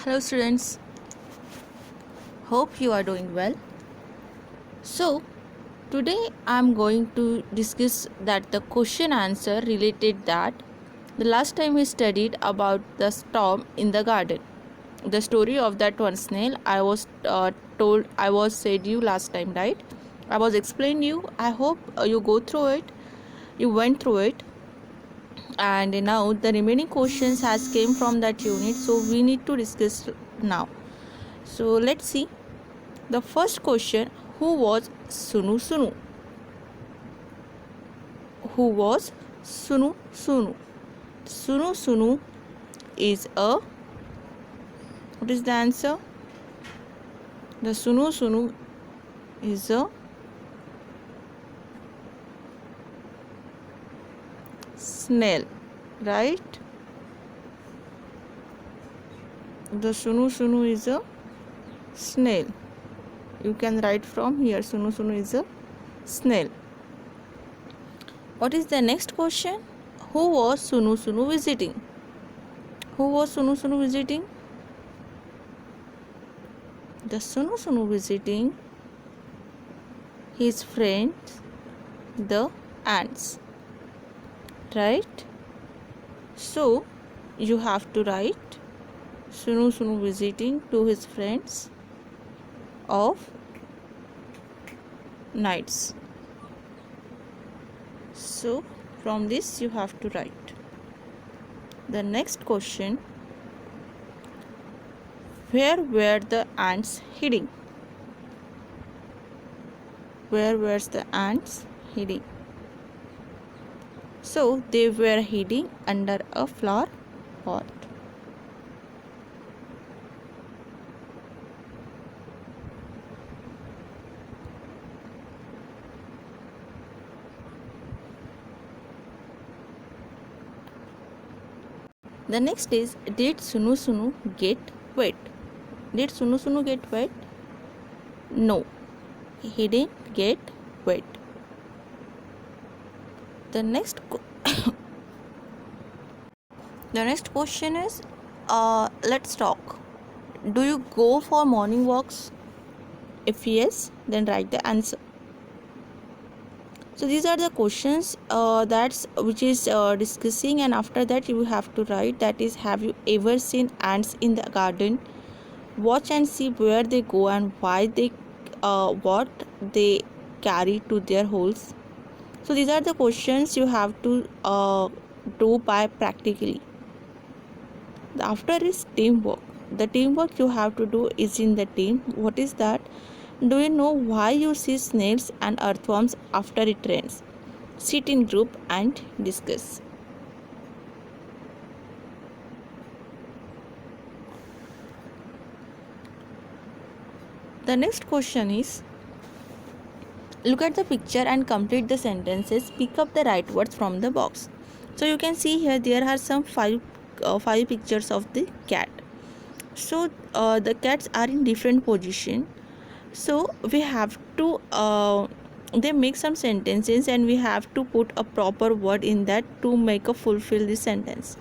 Hello students, hope you are doing well. So today I am going to discuss that the question answer related that the last time we studied about the storm in the garden. The story of that one snail I was said you last time, right? I was explained you. I hope you go through it. You went through it, and now the remaining questions has came from that unit, so we need to discuss now. So let's see. The first question, who was Sunu Sunu? Who was Sunu Sunu? Sunu Sunu is a, what is the answer? The Sunu Sunu is a snail, right? The Sunu Sunu is a snail. You can write from here, Sunu Sunu is a snail. What is the next question? Who was Sunu Sunu visiting? Who was Sunu Sunu visiting? The Sunu Sunu visiting his friends, the ants, right? So you have to write Sunu Sunu visiting to his friends of nights. So from this you have to write. The next question, where were the ants hiding? Where were the ants hiding? So they were hiding under a flower pot. The next is, did Sunu Sunu get wet? Did Sunu Sunu get wet? No, he didn't get wet. The next the next question is, let's talk. Do you go for morning walks? If yes, then write the answer. So these are the questions that's which is discussing, and after that you have to write, that is, have you ever seen ants in the garden? Watch and see where they go and why they what they carry to their holes. So these are the questions you have to do by practically. After is teamwork. The teamwork you have to do is in the team. What is that? Do you know why you see snails and earthworms after it rains? Sit in group and discuss. The next question is, look at the picture and complete the sentences. Pick up the right words from the box. So you can see here there are some five pictures of the cat. So the cats are in different position. So we have to they make some sentences, and we have to put a proper word in that to make a fulfill the sentence.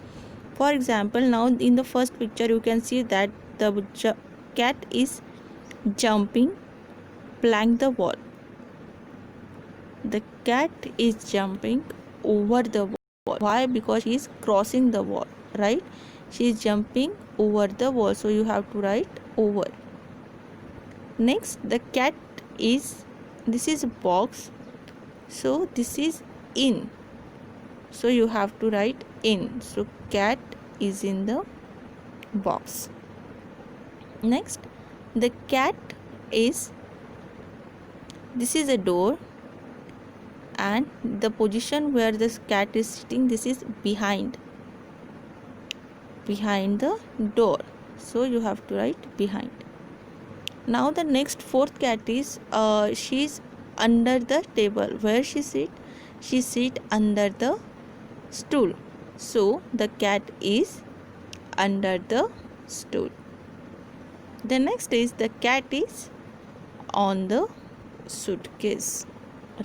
For example, now in the first picture you can see that the cat is jumping plank the wall. The cat is jumping over the wall. Why? Because she is crossing the wall, right? She is jumping over the wall, so you have to write over. Next, the cat is, this is box, so this is in, so you have to write in. So cat is in the box. Next, the cat is, this is a door, and the position where this cat is sitting, this is behind the door, so you have to write behind. Now the next fourth cat is, she's under the table. Where she sit under the stool, so the cat is under the stool. The next is, the cat is on the suitcase,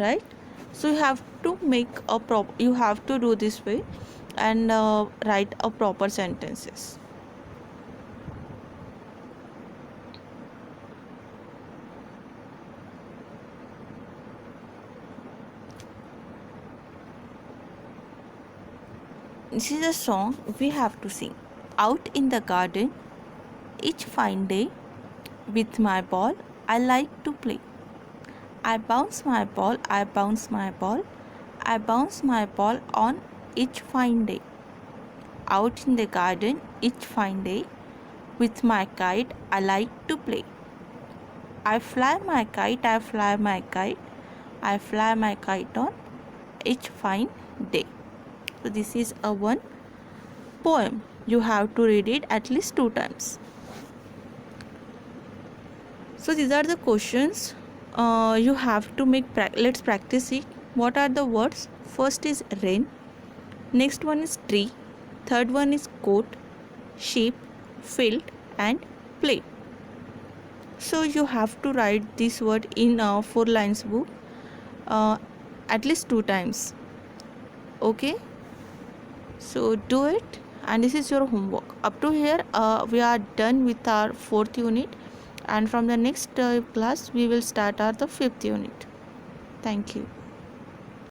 right? So you have to make a you have to do this way and write a proper sentences. This is a song we have to sing. Out in the garden, each fine day, with my ball, I like to play. I bounce my ball, I bounce my ball, I bounce my ball on each fine day. Out in the garden, each fine day, with my kite, I like to play. I fly my kite, I fly my kite, I fly my kite on each fine day. So this is a one poem. You have to read it at least 2 times. So these are the questions you have to make. Let's practice it. What are the words? First is rain, next one is tree, third one is coat, sheep, field and play. So you have to write this word in a 4 lines book at least 2 times. Okay, so do it, and this is your homework. Up to here we are done with our 4th unit, and from the next class we will start our the 5th unit. Thank you.